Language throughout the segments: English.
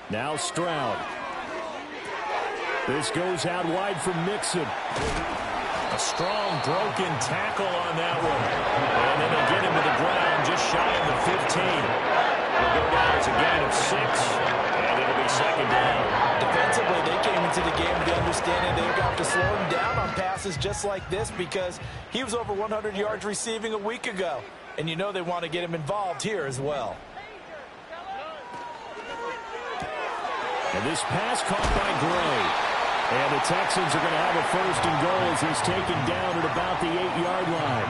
Now Stroud. This goes out wide from Mixon. A strong broken tackle on that one. And then they'll get him to the ground just shy of the 15. It'll go down as a gain of 6, and it'll be second down. Defensively, they came into the game with the understanding they've got to slow him down on passes just like this because he was over 100 yards receiving a week ago. And you know they want to get him involved here as well. And this pass caught by Gray. And the Texans are going to have a first and goal as he's taken down at about the 8-yard line.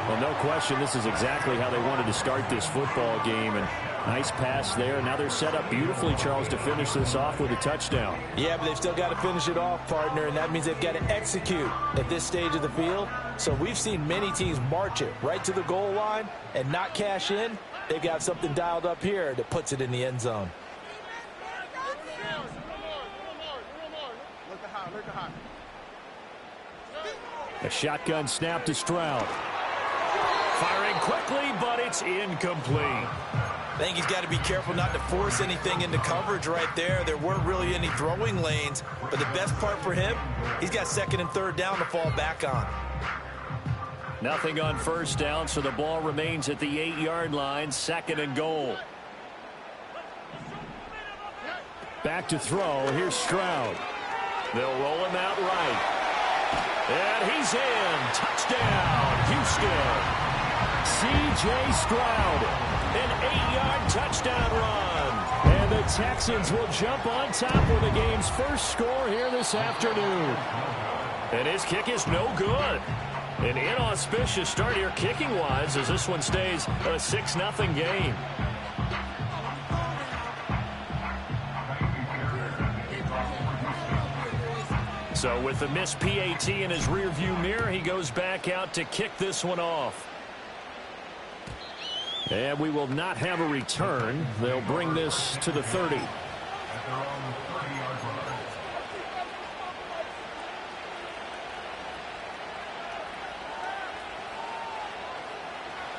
Well, no question, this is exactly how they wanted to start this football game. And nice pass there. Now they're set up beautifully, Charles, to finish this off with a touchdown. Yeah, but they've still got to finish it off, partner, and that means they've got to execute at this stage of the field. So we've seen many teams march it right to the goal line and not cash in. They've got something dialed up here that puts it in the end zone. A shotgun snap to Stroud. Firing quickly, but it's incomplete. I think he's got to be careful not to force anything into coverage right there. There weren't really any throwing lanes, but the best part for him, he's got second and third down to fall back on. Nothing on first down, so the ball remains at the 8-yard line, second and goal. Back to throw. Here's Stroud. They'll roll him out right. And he's in. Touchdown, Houston. C.J. Stroud, an 8-yard touchdown run. And the Texans will jump on top with the game's first score here this afternoon. And his kick is no good. An inauspicious start here kicking-wise as this one stays a 6-0 game. So with the missed PAT in his rearview mirror, he goes back out to kick this one off. And we will not have a return. They'll bring this to the 30.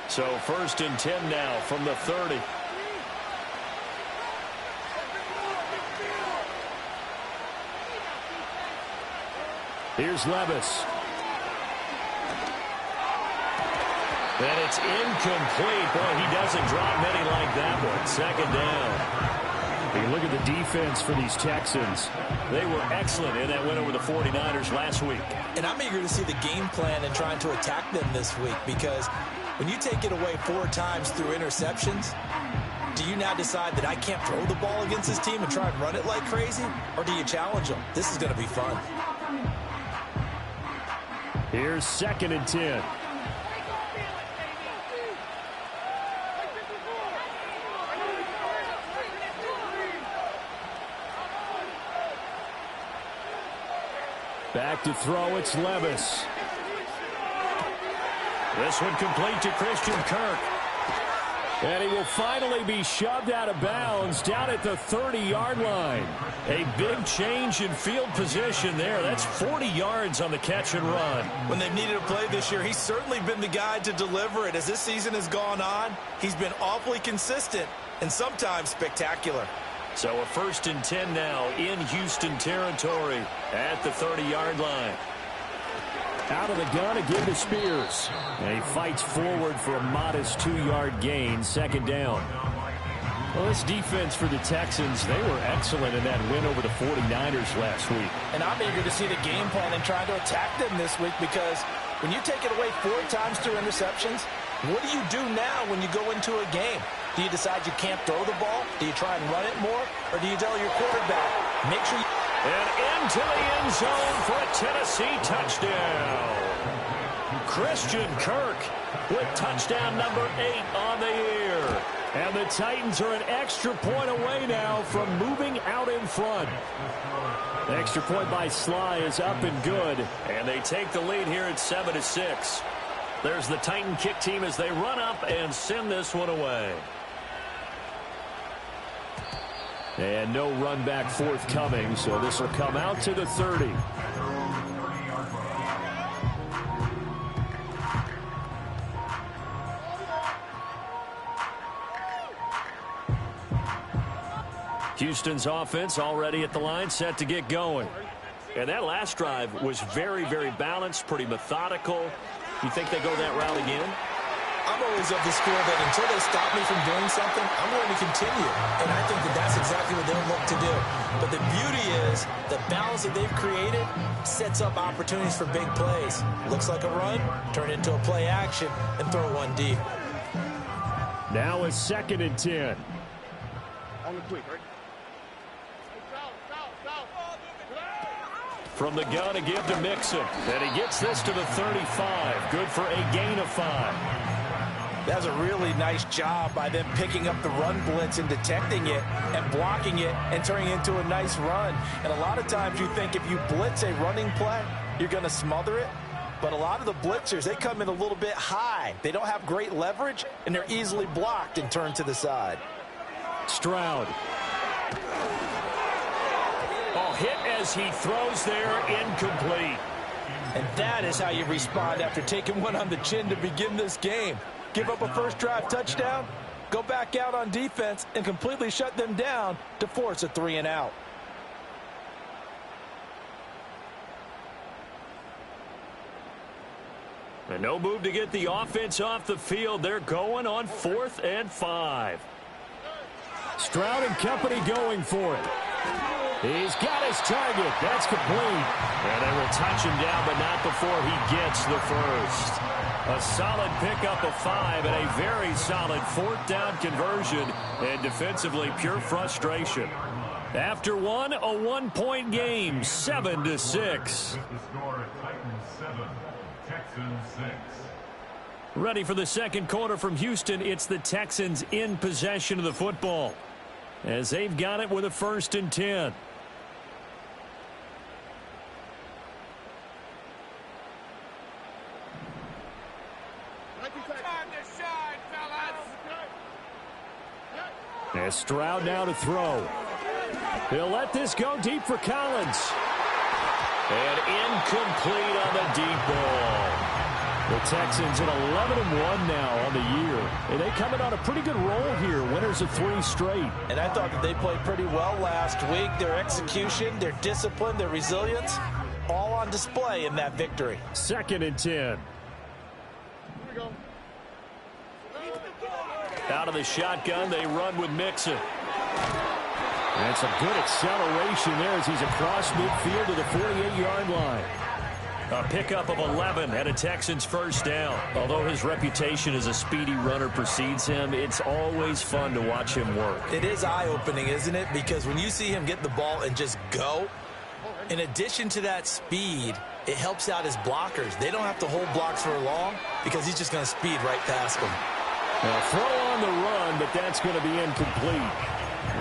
So first and 10 now from the 30. Here's Levis. And it's incomplete. Boy, he doesn't drop many like that one. Second down. You look at the defense for these Texans. They were excellent in that win over the 49ers last week. And I'm eager to see the game plan and trying to attack them this week because when you take it away 4 times through interceptions, do you now decide that I can't throw the ball against this team and try and run it like crazy? Or do you challenge them? This is going to be fun. Here's second and 10. Back to throw, it's Levis. This one complete to Christian Kirk. And he will finally be shoved out of bounds down at the 30-yard line. A big change in field position there. That's 40 yards on the catch and run. When they've needed a play this year, he's certainly been the guy to deliver it. As this season has gone on, he's been awfully consistent and sometimes spectacular. So a first and 10 now in Houston territory at the 30-yard line. Out of the gun again to Spears. And he fights forward for a modest 2-yard gain, second down. Well, this defense for the Texans, they were excellent in that win over the 49ers last week. And I'm eager to see the game plan and trying to attack them this week because when you take it away 4 times through interceptions, what do you do now when you go into a game? Do you decide you can't throw the ball? Do you try and run it more? Or do you tell your quarterback, make sure you... And into the end zone for a Tennessee touchdown. Christian Kirk with touchdown number 8 on the year. And the Titans are an extra point away now from moving out in front. The extra point by Sly is up and good. And they take the lead here at 7-6. There's the Titan kick team as they run up and send this one away. And no run back forthcoming, so this will come out to the 30. Houston's offense already at the line, set to get going. And that last drive was very, very balanced, pretty methodical. You think they go that route again? I'm always of the school that until they stop me from doing something, I'm going to continue. And I think that that's exactly what they'll look to do. But the beauty is the balance that they've created sets up opportunities for big plays. Looks like a run, turn it into a play action, and throw one deep. Now a 2nd and 10. On the quick, right? From the gun, a give to Mixon. And he gets this to the 35. Good for a gain of 5. That's a really nice job by them picking up the run blitz and detecting it and blocking it and turning it into a nice run. And a lot of times you think if you blitz a running play, you're going to smother it. But a lot of the blitzers, they come in a little bit high. They don't have great leverage, and they're easily blocked and turned to the side. Stroud. Oh, hit as he throws there, incomplete. And that is how you respond after taking one on the chin to begin this game. Give up a first drive touchdown, go back out on defense, and completely shut them down to force a 3-and-out. And no move to get the offense off the field. They're going on 4th and 5. Stroud and company going for it. He's got his target. That's complete. And they will touch him down, but not before he gets the first. A solid pickup of 5 and a very solid 4th down conversion. And defensively, pure frustration. After one, a 1-point game, 7-6. The score, Titans 7, Texans 6. Ready for the second quarter from Houston. It's the Texans in possession of the football, as they've got it with a 1st and 10. As Stroud now to throw. He'll let this go deep for Collins. And incomplete on the deep ball. The Texans at 11-1 now on the year. And they coming on a pretty good roll here. Winners of 3 straight. And I thought that they played pretty well last week. Their execution, their discipline, their resilience, all on display in that victory. 2nd and 10. Here we go. Out of the shotgun, they run with Mixon. That's a good acceleration there as he's across midfield to the 48-yard line. A pickup of 11 and a Texans first down. Although his reputation as a speedy runner precedes him, it's always fun to watch him work. It is eye-opening, isn't it? Because when you see him get the ball and just go, in addition to that speed, it helps out his blockers. They don't have to hold blocks for long because he's just going to speed right past them. Now throw on the run, but that's going to be incomplete.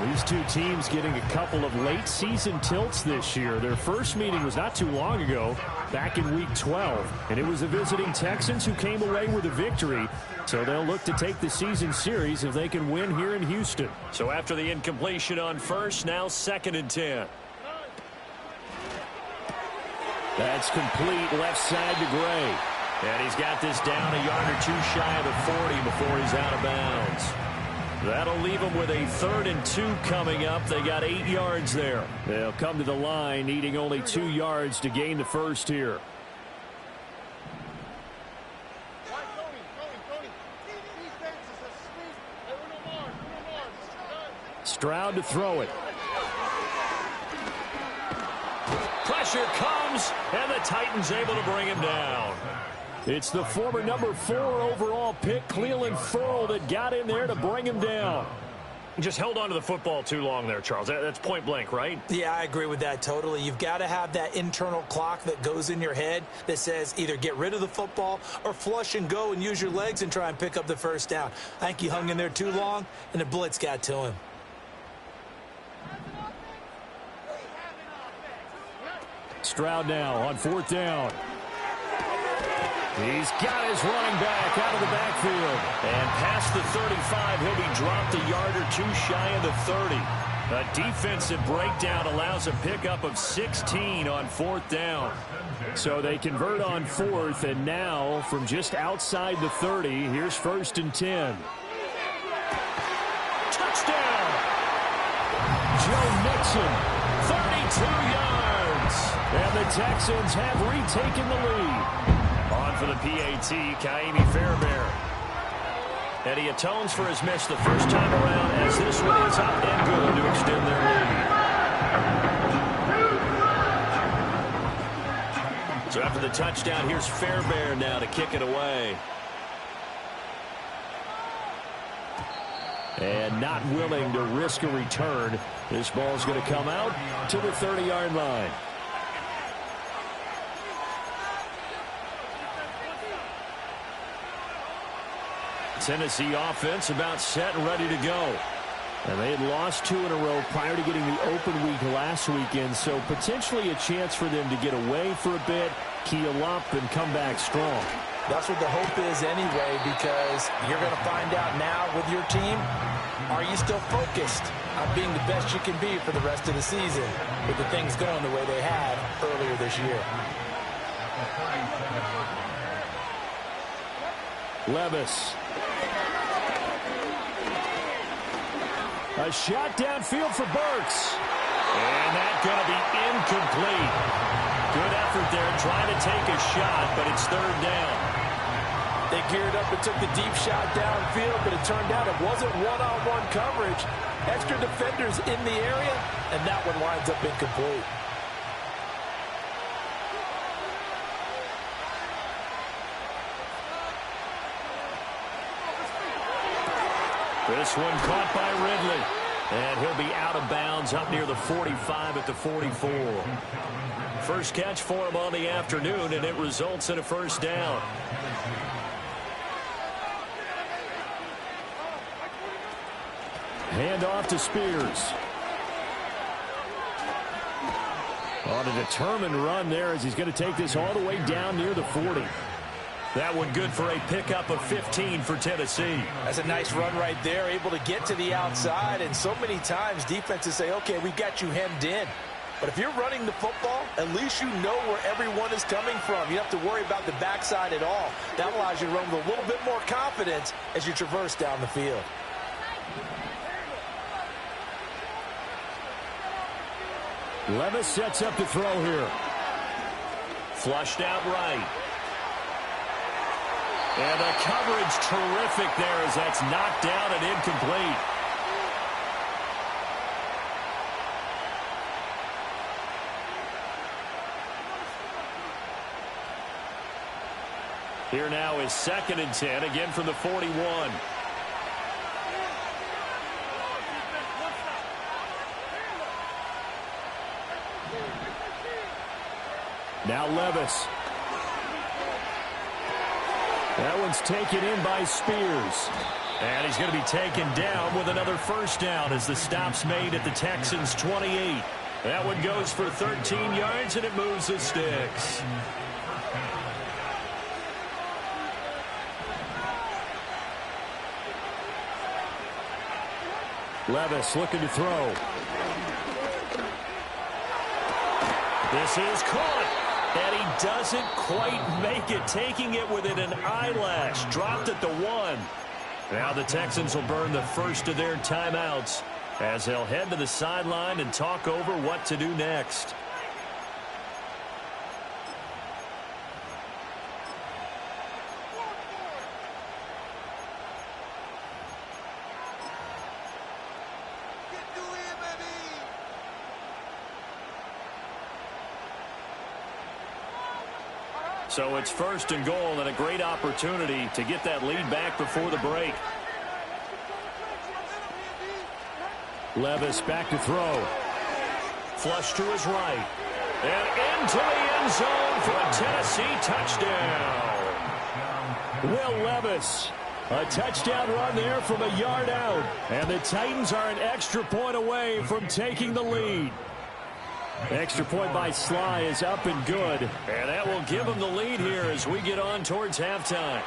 These two teams getting a couple of late season tilts this year. Their first meeting was not too long ago, back in week 12. And it was the visiting Texans who came away with a victory. So they'll look to take the season series if they can win here in Houston. So after the incompletion on first, now 2nd and 10. That's complete left side to Gray. And he's got this down a yard or 2 shy of the 40 before he's out of bounds. That'll leave them with a 3rd and 2 coming up. They got 8 yards there. They'll come to the line needing only 2 yards to gain the first here. Stroud to throw it. Pressure comes, and the Titans able to bring him down. It's the former number 4 overall pick, Clelin Ferrell, that got in there to bring him down. Just held on to the football too long there, Charles. That's point blank, right? Yeah, I agree with that totally. You've got to have that internal clock that goes in your head that says either get rid of the football or flush and go and use your legs and try and pick up the first down. I think he hung in there too long, and the blitz got to him. Stroud now on 4th down. He's got his running back out of the backfield. And past the 35, he'll be dropped a yard or 2 shy of the 30. A defensive breakdown allows a pickup of 16 on 4th down. So they convert on 4th, and now from just outside the 30, here's 1st and 10. Touchdown! Joe Mixon, 32 yards. And the Texans have retaken the lead. On for the PAT, Ka'imi Fairbairn. And he atones for his miss the first time around as this one is up and good to extend their lead. So after the touchdown, here's Fairbairn now to kick it away. And not willing to risk a return. This ball's going to come out to the 30-yard line. Tennessee offense about set and ready to go. And they had lost 2 in a row prior to getting the open week last weekend, so potentially a chance for them to get away for a bit, keel up, and come back strong. That's what the hope is anyway, because you're going to find out now with your team, are you still focused on being the best you can be for the rest of the season with the things going the way they had earlier this year? Levis. A shot downfield for Burks. And that's going to be incomplete. Good effort there trying to take a shot, but it's third down. They geared up and took the deep shot downfield, but it turned out it wasn't one-on-one coverage. Extra defenders in the area, and that one winds up incomplete. This one caught by Ridley. And he'll be out of bounds up near the 45 at the 44. First catch for him on the afternoon, and it results in a first down. Hand off to Spears. On a determined run there as he's going to take this all the way down near the 40. That one good for a pickup of 15 for Tennessee. That's a nice run right there, able to get to the outside. And so many times defenses say, okay, we've got you hemmed in. But if you're running the football, at least you know where everyone is coming from. You don't have to worry about the backside at all. That allows you to run with a little bit more confidence as you traverse down the field. Levis sets up to throw here. Flushed out right. And the coverage terrific there as that's knocked down and incomplete. Here now is 2nd and 10, again from the 41. Now Levis. That one's taken in by Spears. And he's going to be taken down with another first down as the stop's made at the Texans' 28. That one goes for 13 yards, and it moves the sticks. Levis looking to throw. This is caught. And he doesn't quite make it, taking it within an eyelash. Dropped at the 1. Now the Texans will burn the first of their timeouts as they'll head to the sideline and talk over what to do next. So it's 1st and goal and a great opportunity to get that lead back before the break. Levis back to throw. Flush to his right. And into the end zone for a Tennessee touchdown. Will Levis. A touchdown run there from a yard out. And the Titans are an extra point away from taking the lead. Extra point by Sly is up and good. And that will give them the lead here as we get on towards halftime.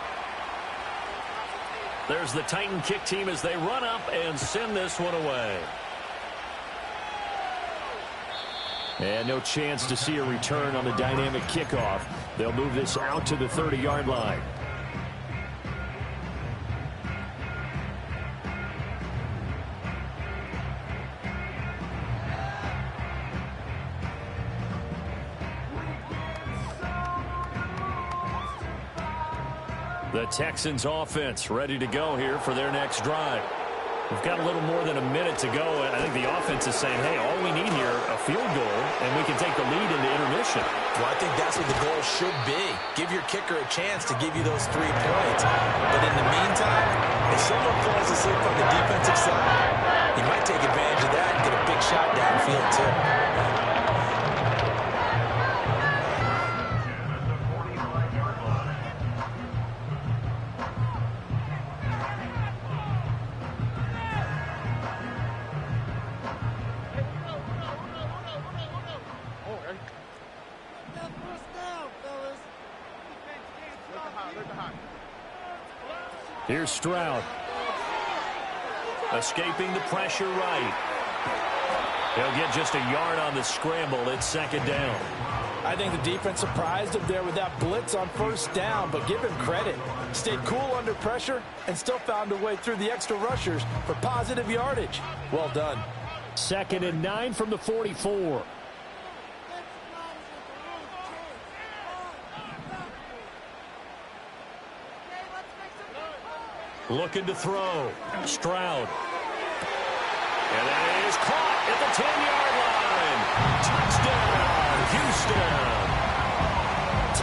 There's the Titan kick team as they run up and send this one away. And no chance to see a return on the dynamic kickoff. They'll move this out to the 30-yard line. The Texans offense ready to go here for their next drive. We've got a little more than a minute to go, and I think the offense is saying, hey, all we need here, a field goal, and we can take the lead into intermission. Well, I think that's what the goal should be. Give your kicker a chance to give you those 3 points. But in the meantime, if someone falls asleep on the defensive side, you might take advantage of that and get a big shot downfield, too. Here's Stroud. Escaping the pressure right. He'll get just a yard on the scramble. It's 2nd down. I think the defense surprised him there with that blitz on 1st down, but give him credit. Stayed cool under pressure and still found a way through the extra rushers for positive yardage. Well done. 2nd and 9 from the 44. Looking to throw. Stroud. And that is caught at the 10-yard line. Touchdown, Houston.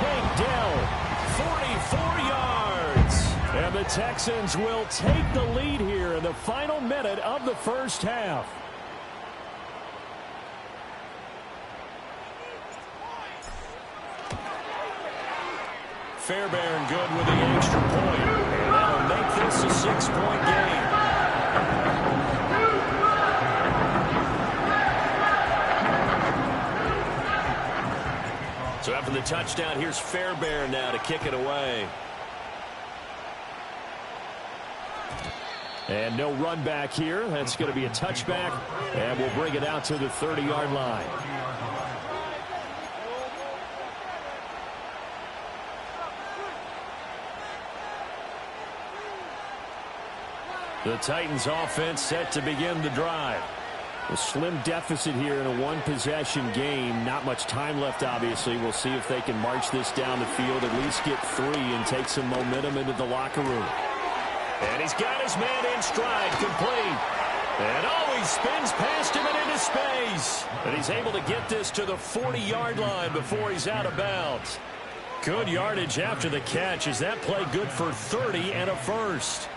Take down 44 yards. And the Texans will take the lead here in the final minute of the first half. Fairbairn good with the extra point. And that'll make this a 6-point game. So after the touchdown, here's Fairbairn now to kick it away. And no run back here. That's going to be a touchback. And we'll bring it out to the 30-yard line. The Titans offense set to begin the drive. A slim deficit here in a one-possession game. Not much time left, obviously. We'll see if they can march this down the field, at least get 3 and take some momentum into the locker room. And he's got his man in stride, complete. And he spins past him and into space. And he's able to get this to the 40-yard line before he's out of bounds. Good yardage after the catch. Is that play good for 30 and a first?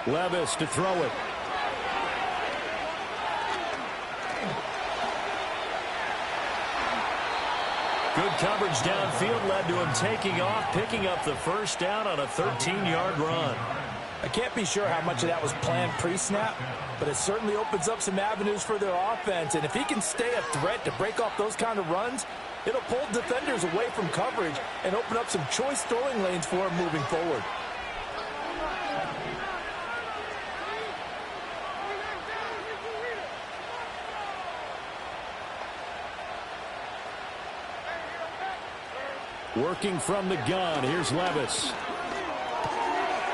Levis to throw it. Good coverage downfield led to him taking off, picking up the first down on a 13-yard run. I can't be sure how much of that was planned pre-snap, but it certainly opens up some avenues for their offense. And if he can stay a threat to break off those kind of runs, it'll pull defenders away from coverage and open up some choice throwing lanes for him moving forward. Working from the gun, here's Levis.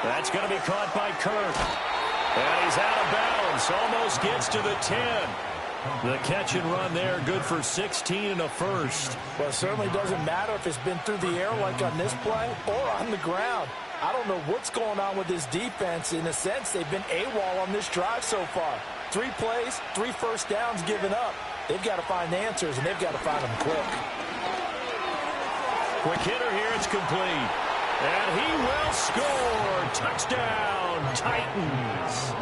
That's going to be caught by Kirk. And he's out of bounds, almost gets to the 10. The catch and run there, good for 16 and a first. Well, it certainly doesn't matter if it's been through the air like on this play or on the ground. I don't know what's going on with this defense. In a sense, they've been AWOL on this drive so far. 3 plays, 3 first downs given up. They've got to find answers, and they've got to find them quick. Quick hitter here, it's complete. And he will score. Touchdown, Titans.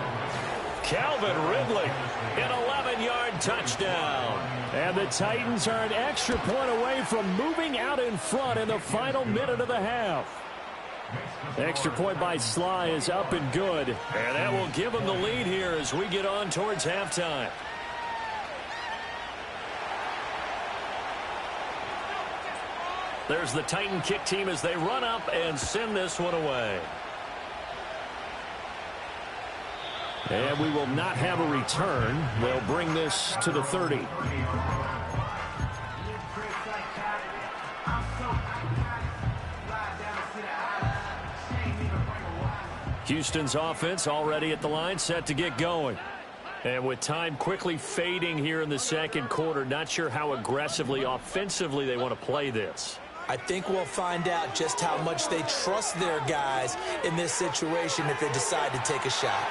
Calvin Ridley, an 11-yard touchdown. And the Titans are an extra point away from moving out in front in the final minute of the half. Extra point by Sly is up and good. And that will give them the lead here as we get on towards halftime. There's the Titan kick team as they run up and send this one away. And we will not have a return. They'll bring this to the 30. Houston's offense already at the line, set to get going. And with time quickly fading here in the second quarter, not sure how aggressively, offensively they want to play this. I think we'll find out just how much they trust their guys in this situation if they decide to take a shot.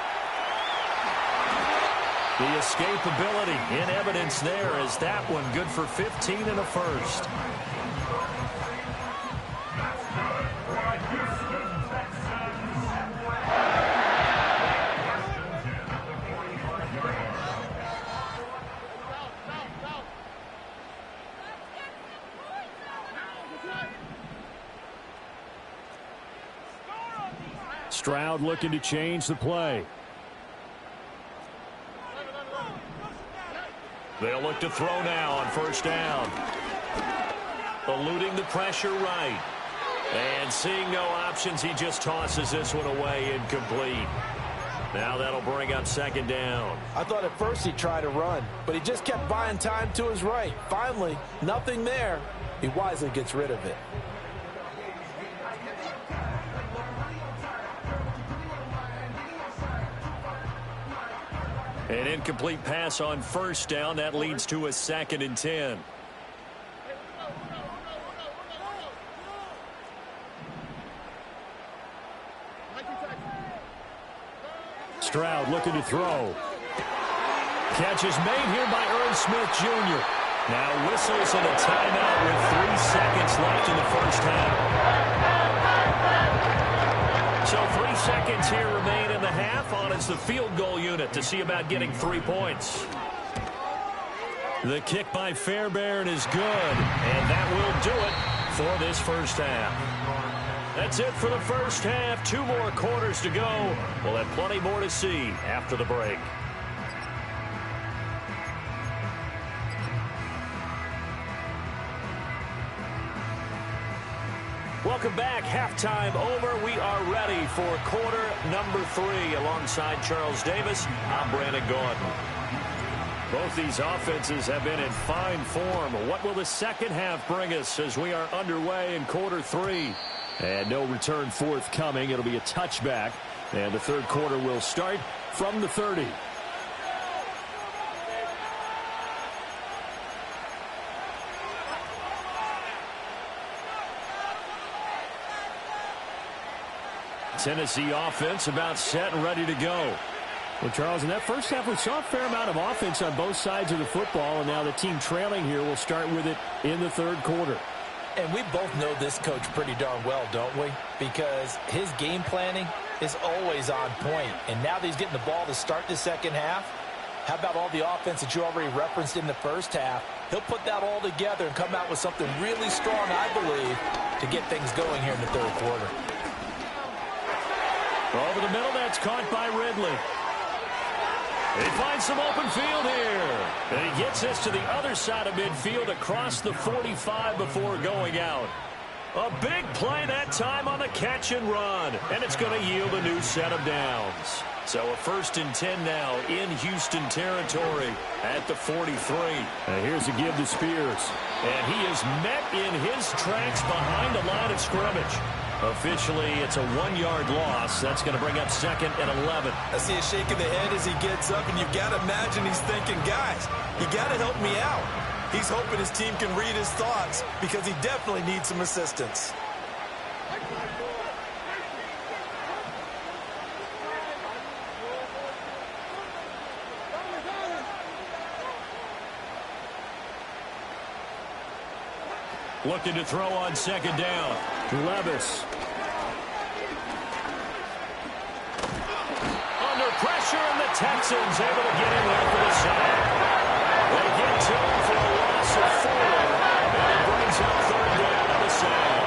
The escapability in evidence there as that one good for 15 and a first. Stroud looking to change the play. They'll look to throw now on first down. Eluding the pressure right. And seeing no options, he just tosses this one away incomplete. Now that'll bring up second down. I thought at first he'd try to run, but he just kept buying time to his right. Finally, nothing there. He wisely gets rid of it. An incomplete pass on first down. That leads to a 2nd and 10. Stroud looking to throw. Catch is made here by Irv Smith Jr. Now whistles and a timeout with 3 seconds left in the first half. So 3 seconds here remain in the half. On is the field goal unit to see about getting 3 points. The kick by Fairbairn is good, and that will do it for this first half. That's it for the first half. 2 more quarters to go. We'll have plenty more to see after the break. Welcome back. Halftime over. We are ready for quarter number 3. Alongside Charles Davis, I'm Brandon Gordon. Both these offenses have been in fine form. What will the second half bring us as we are underway in quarter 3? And no return forthcoming. It'll be a touchback. And the third quarter will start from the 30. Tennessee offense about set and ready to go. Well, Charles, in that first half, we saw a fair amount of offense on both sides of the football, and now the team trailing here will start with it in the third quarter. And we both know this coach pretty darn well, don't we? Because his game planning is always on point. And now that he's getting the ball to start the second half, how about all the offense that you already referenced in the first half? He'll put that all together and come out with something really strong, I believe, to get things going here in the third quarter. Over the middle, that's caught by Ridley. He finds some open field here. And he gets this to the other side of midfield across the 45 before going out. A big play that time on the catch and run. And it's going to yield a new set of downs. So a 1st and 10 now in Houston territory at the 43. And here's a give to Spears. And he is met in his tracks behind the line of scrimmage. Officially, it's a 1-yard loss. That's going to bring up 2nd and 11. I see a shake of the head as he gets up, and you've got to imagine he's thinking, guys, you got to help me out. He's hoping his team can read his thoughts because he definitely needs some assistance. Looking to throw on second down. Levis. Under pressure, and the Texans able to get in there for the sack. They get to him for a loss of 4, and it brings up 3rd down on the sack.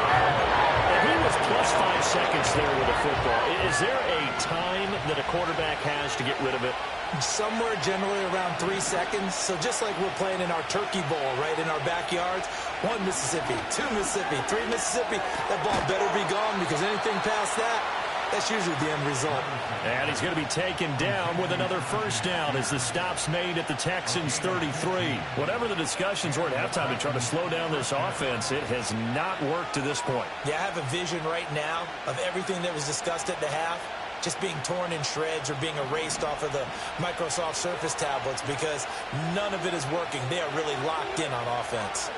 And he was plus 5 seconds there with the football. Is there a time that a quarterback has to get rid of it? Somewhere generally around 3 seconds. So just like we're playing in our turkey bowl, right, in our backyards, 1 Mississippi, 2 Mississippi, 3 Mississippi, that ball better be gone because anything past that, that's usually the end result. And he's going to be taken down with another first down as the stop's made at the Texans' 33. Whatever the discussions were at halftime to try to slow down this offense, it has not worked to this point. Yeah, I have a vision right now of everything that was discussed at the half just being torn in shreds or being erased off of the Microsoft Surface tablets because none of it is working. They are really locked in on offense.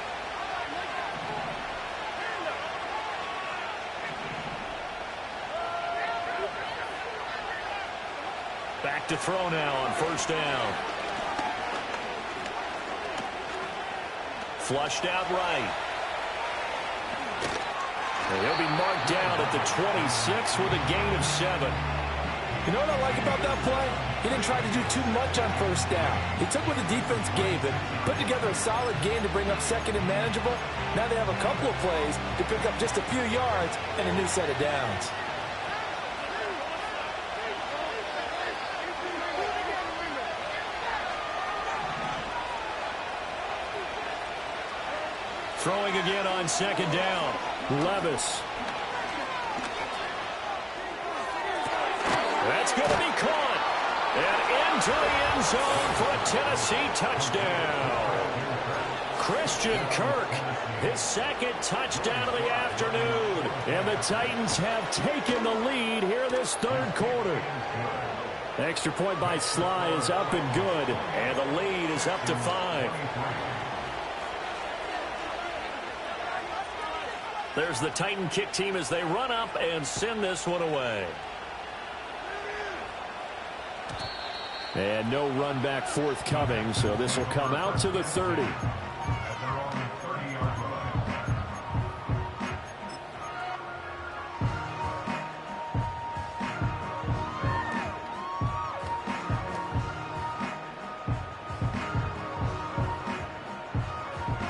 Back to throw now on first down. Flushed out right. And he'll be marked down at the 26 with a gain of 7. You know what I like about that play? He didn't try to do too much on first down. He took what the defense gave him, put together a solid game to bring up second and manageable. Now they have a couple of plays to pick up just a few yards and a new set of downs. Throwing again on second down. Levis. That's going to be caught. And into the end zone for a Tennessee touchdown. Christian Kirk, his second touchdown of the afternoon. And the Titans have taken the lead here this third quarter. Extra point by Sly is up and good. And the lead is up to 5. There's the Titan kick team as they run up and send this one away. And no run back forthcoming, so this will come out to the 30.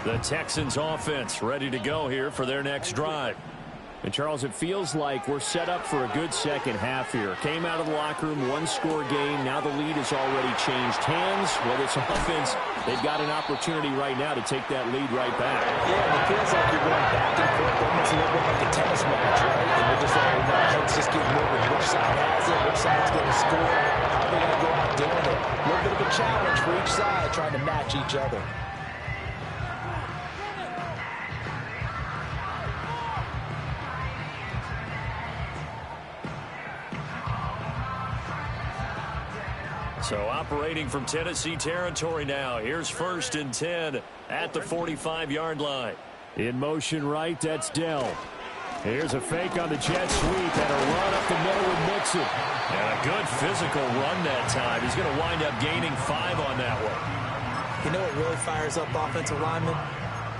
The Texans offense ready to go here for their next drive. And, Charles, it feels like we're set up for a good second half here. Came out of the locker room, one-score game. Now the lead has already changed hands. Well, this offense, they've got an opportunity right now to take that lead right back. Yeah, it feels like you're going back and forth. Almost a little bit like a tennis match, right? And you're just like, heads just get moving. Which side has it? Which side's going to score? How are they going to go out doing it? A little bit of a challenge for each side, trying to match each other. So operating from Tennessee territory now. Here's 1st and 10 at the 45-yard line. In motion right, that's Dell. Here's a fake on the jet sweep and a run up the middle with Mixon. And a good physical run that time. He's going to wind up gaining 5 on that one. You know what really fires up offensive linemen?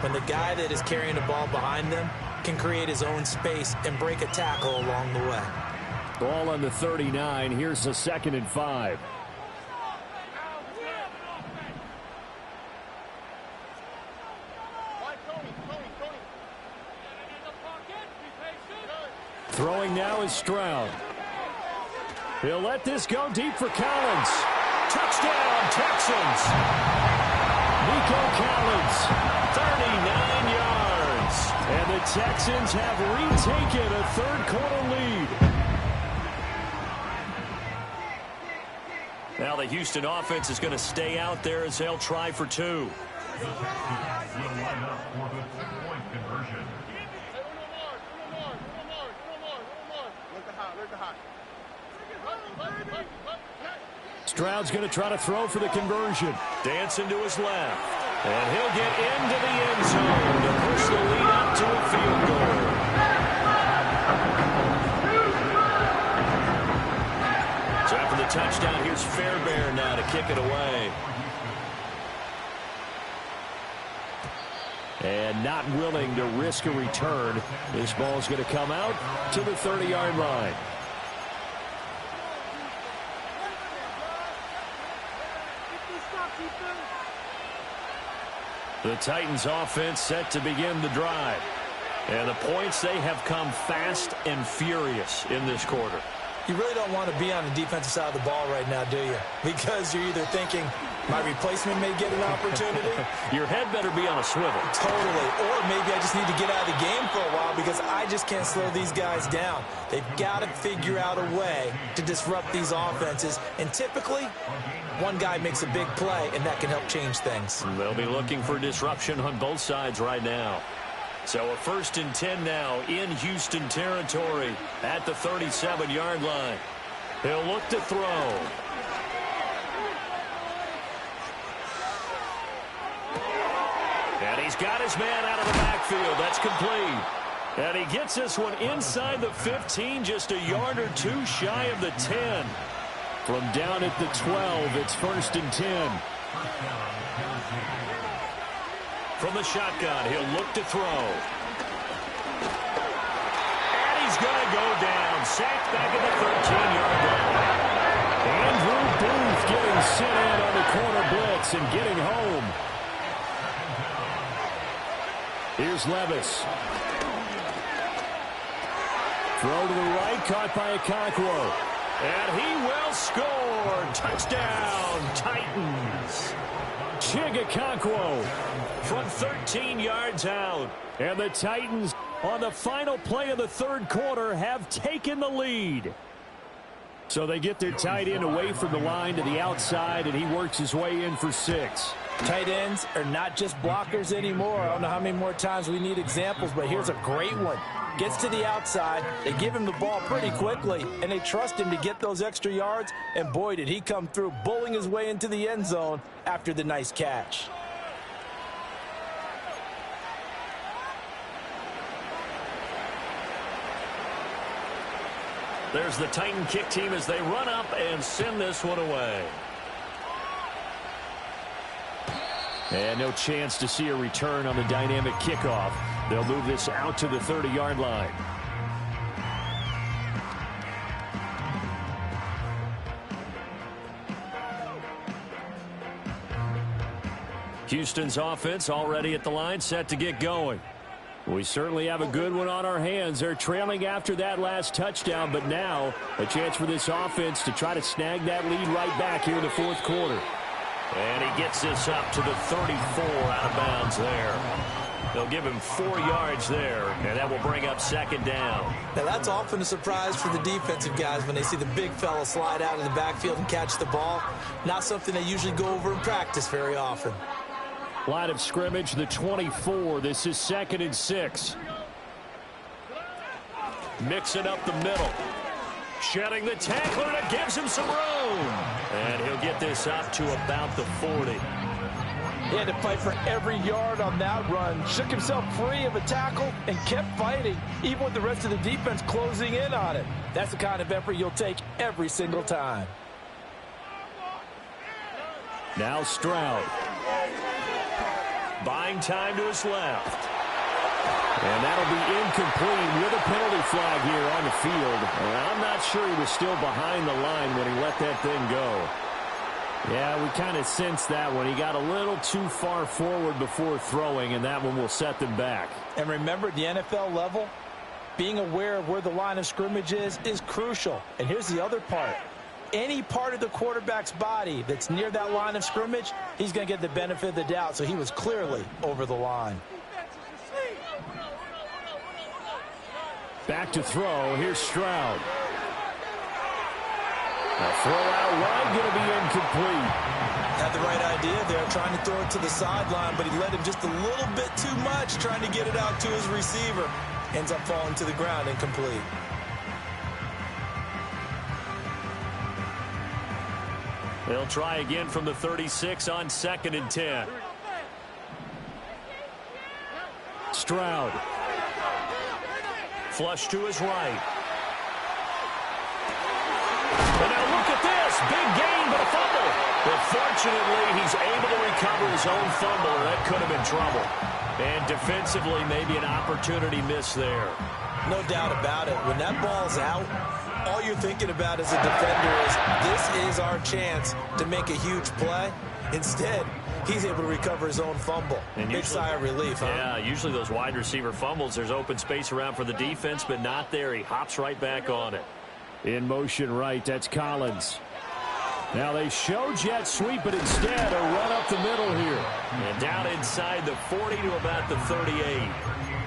When the guy that is carrying the ball behind them can create his own space and break a tackle along the way. Ball on the 39. Here's a 2nd and 5. Throwing now is Stroud. He'll let this go deep for Collins. Touchdown, Texans. Nico Collins, 39 yards. and the Texans have retaken a third-quarter lead. Now the Houston offense is going to stay out there as they'll try for 2. The Texans will line up for the two-point conversion. Stroud's going to try to throw for the conversion. Dancing to his left. And he'll get into the end zone to push the lead up to a field goal. So after the touchdown, here's Fairbairn now to kick it away. And not willing to risk a return. This ball's going to come out to the 30-yard line. The Titans offense set to begin the drive. And the points, they have come fast and furious in this quarter. You really don't want to be on the defensive side of the ball right now, do you? Because you're either thinking, my replacement may get an opportunity. Your head better be on a swivel. Totally. Or maybe I just need to get out of the game for a while because I just can't slow these guys down. They've got to figure out a way to disrupt these offenses. And typically, one guy makes a big play, and that can help change things. They'll be looking for disruption on both sides right now. So a 1st and 10 now in Houston territory at the 37-yard line. He'll look to throw. And he's got his man out of the backfield. That's complete. And he gets this one inside the 15, just a yard or two shy of the 10. From down at the 12, it's 1st and 10. From the shotgun, he'll look to throw. And he's going to go down. Sacked back at the 13-yard line. Andrew Booth getting sent in on the corner blitz and getting home. Here's Levis. Throw to the right, caught by Okonkwo. And he will score. Touchdown, Titans. Chig Okonkwo from 13 yards out. And the Titans, on the final play of the third quarter, have taken the lead. So they get their tight end away from the line to the outside, and he works his way in for 6. Tight ends are not just blockers anymore. I don't know how many more times we need examples, but here's a great one. Gets to the outside, they give him the ball pretty quickly, and they trust him to get those extra yards, and boy, did he come through, bowling his way into the end zone after the nice catch. There's the Titan kick team as they run up and send this one away. And no chance to see a return on the dynamic kickoff. They'll move this out to the 30-yard line. Houston's offense already at the line, set to get going. We certainly have a good one on our hands. They're trailing after that last touchdown, but now a chance for this offense to try to snag that lead right back here in the fourth quarter. And he gets this up to the 34 out of bounds there. They'll give him 4 yards there, and that will bring up 2nd down. Now, that's often a surprise for the defensive guys when they see the big fella slide out of the backfield and catch the ball. Not something they usually go over in practice very often. Line of scrimmage, the 24. This is 2nd and 6. Mixing up the middle. Shedding the tackler, and it gives him some room. And he'll get this up to about the 40. He had to fight for every yard on that run. Shook himself free of a tackle and kept fighting, even with the rest of the defense closing in on it. That's the kind of effort you'll take every single time. Now Stroud. Buying time to his left. And that'll be incomplete with a penalty flag here on the field. And I'm not sure he was still behind the line when he let that thing go. Yeah, we kind of sensed that one. He got a little too far forward before throwing, and that one will set them back. And remember, at the NFL level, being aware of where the line of scrimmage is crucial. And here's the other part. Any part of the quarterback's body that's near that line of scrimmage, he's going to get the benefit of the doubt. So he was clearly over the line. Back to throw. Here's Stroud. A throw out wide, going to be incomplete. Had the right idea there, trying to throw it to the sideline, but he let him just a little bit too much, trying to get it out to his receiver. Ends up falling to the ground, incomplete. They'll try again from the 36 on 2nd and 10. Stroud. Flush to his right. And now look at this. Big gain, but a fumble. But fortunately, he's able to recover his own fumble, or that could have been trouble. And defensively, maybe an opportunity miss there. No doubt about it. When that ball's out, all you're thinking about as a defender is, this is our chance to make a huge play. Instead, he's able to recover his own fumble. And big sigh of relief, huh? Yeah, usually those wide receiver fumbles, there's open space around for the defense, but not there. He hops right back on it. In motion right, that's Collins. Now they show jet sweep, but instead a run up the middle here. And down inside the 40 to about the 38.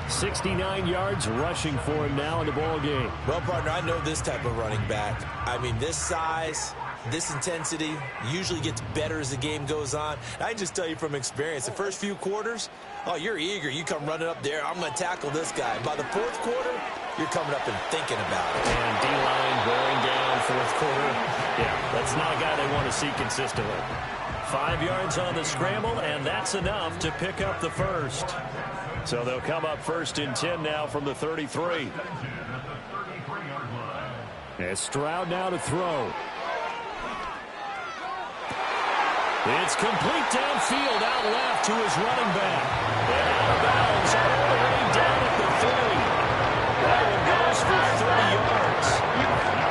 69 yards rushing for him now in the ball game. Well, partner, I know this type of running back. I mean, this size, this intensity usually gets better as the game goes on. I can just tell you from experience, the first few quarters, oh, you're eager. You come running up there, I'm going to tackle this guy. By the fourth quarter, you're coming up and thinking about it. And D-line going down fourth quarter. Yeah, that's not a guy they want to see consistently. 5 yards on the scramble, and that's enough to pick up the first. So they'll come up 1st and 10 now from the 33. As Stroud now to throw. It's complete downfield, out left to his running back. And out of bounds all the way down at the 30. That one goes for 30 yards.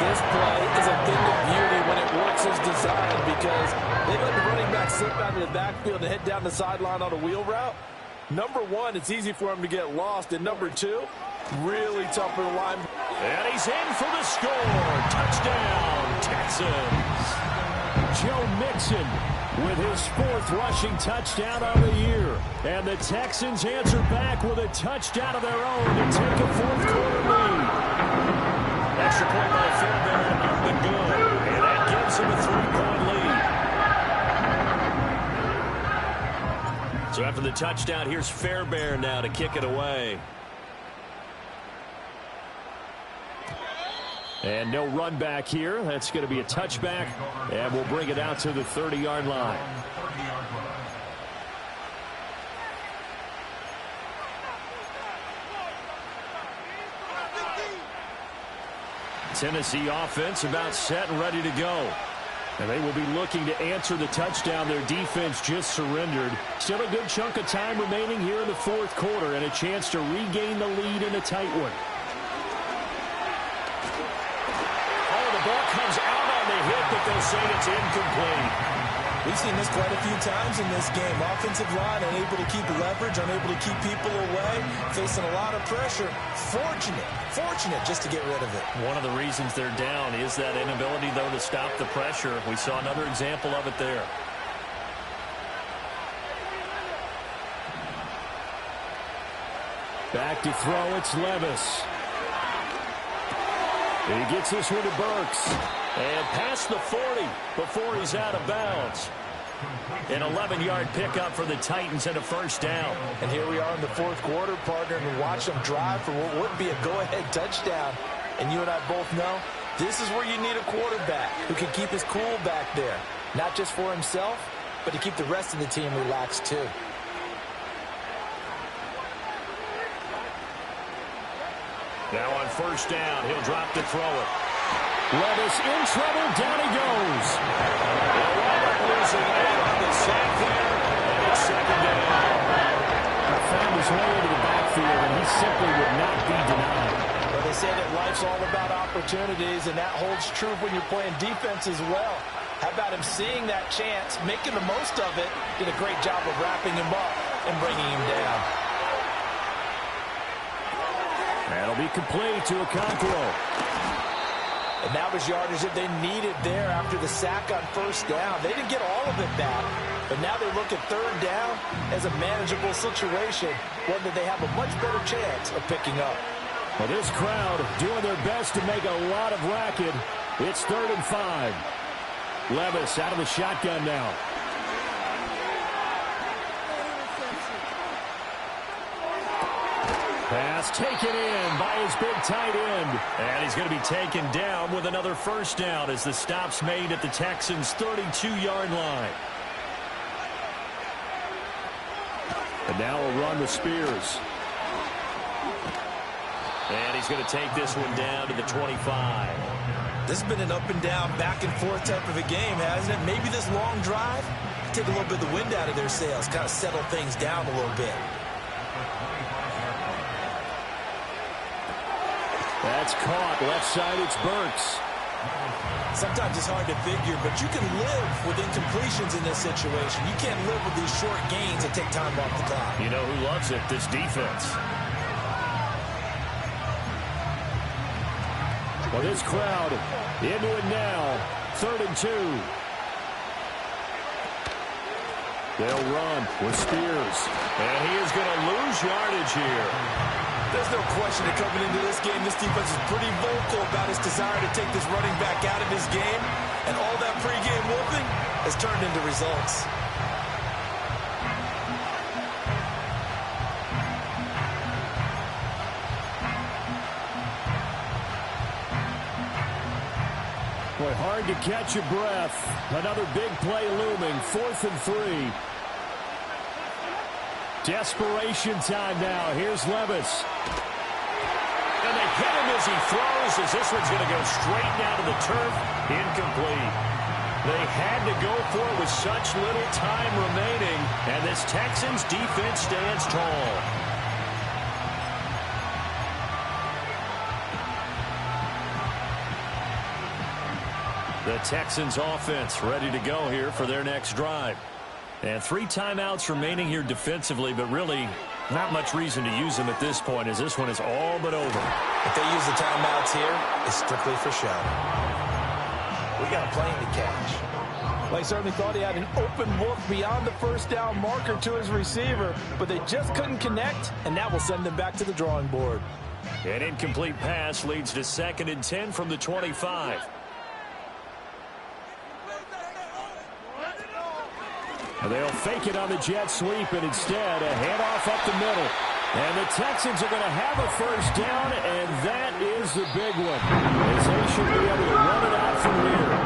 This play is a thing of beauty when it works as designed because they let the running back slip out of the backfield and head down the sideline on a wheel route. Number one, it's easy for him to get lost. And number two, really tough for the line. And he's in for the score. Touchdown, Texans. Joe Mixon with his 4th rushing touchdown of the year. And the Texans answer back with a touchdown of their own to take a 4th quarter lead. Extra point by Fairbairn, up and good. And that gives him a 3-point lead. So after the touchdown, here's Fairbairn now to kick it away. And no run back here. That's going to be a touchback. And we'll bring it out to the 30-yard line. Tennessee offense about set and ready to go. And they will be looking to answer the touchdown their defense just surrendered. Still a good chunk of time remaining here in the 4th quarter and a chance to regain the lead in a tight one. Ball comes out on the hit, but they'll say it's incomplete. We've seen this quite a few times in this game. Offensive line unable to keep leverage, unable to keep people away, facing a lot of pressure. Fortunate just to get rid of it. One of the reasons they're down is that inability, though, to stop the pressure. We saw another example of it there. Back to throw, it's Levis. He gets this one to Burks. And past the 40 before he's out of bounds. An 11-yard pickup for the Titans and a 1st down. And here we are in the 4th quarter, partner, and watch them drive for what would be a go-ahead touchdown. And you and I both know this is where you need a quarterback who can keep his cool back there. Not just for himself, but to keep the rest of the team relaxed too. Now on 1st down, he'll drop to throw it. Levis in trouble, down he goes. They'll wind up losing out on the sack there, and it's 2nd down. He found his way into the backfield, and he simply would not be denied. Well, they say that life's all about opportunities, and that holds true when you're playing defense as well. How about him seeing that chance, making the most of it, did a great job of wrapping him up and bringing him down. That'll be complete to Okonkwo. And that was yardage that they needed there after the sack on 1st down. They didn't get all of it back, but now they look at 3rd down as a manageable situation, one that they have a much better chance of picking up. Well, this crowd doing their best to make a lot of racket. It's 3rd and 5. Levis out of the shotgun now. Pass taken in by his big tight end. And he's going to be taken down with another 1st down as the stop's made at the Texans' 32-yard line. And now a run with Spears. And he's going to take this one down to the 25. This has been an up and down, back and forth type of a game, hasn't it? Maybe this long drive, take a little bit of the wind out of their sails, kind of settle things down a little bit. That's caught. Left side, it's Burks. Sometimes it's hard to figure, but you can live with incompletions in this situation. You can't live with these short gains that take time off the clock. You know who loves it? This defense. Well, this crowd into it now. 3rd and 2. They'll run with Spears. And he is going to lose yardage here. There's no question that coming into this game, this defense is pretty vocal about its desire to take this running back out of his game. And all that pregame whooping has turned into results. Boy, hard to catch your breath. Another big play looming. 4th and 3. Desperation time now. Here's Levis. And they hit him as he throws, as this one's going to go straight down to the turf. Incomplete. They had to go for it with such little time remaining, and this Texans defense stands tall. The Texans offense ready to go here for their next drive. And 3 timeouts remaining here defensively, but really not much reason to use them at this point, as this one is all but over. If they use the timeouts here, it's strictly for show. We got a plane to catch. They certainly thought he had an open look beyond the first down marker to his receiver, but they just couldn't connect, and that will send them back to the drawing board. An incomplete pass leads to 2nd and 10 from the 25. They'll fake it on the jet sweep, and instead a handoff up the middle. And the Texans are going to have a first down, and that is the big one, as they should be able to run it out from here.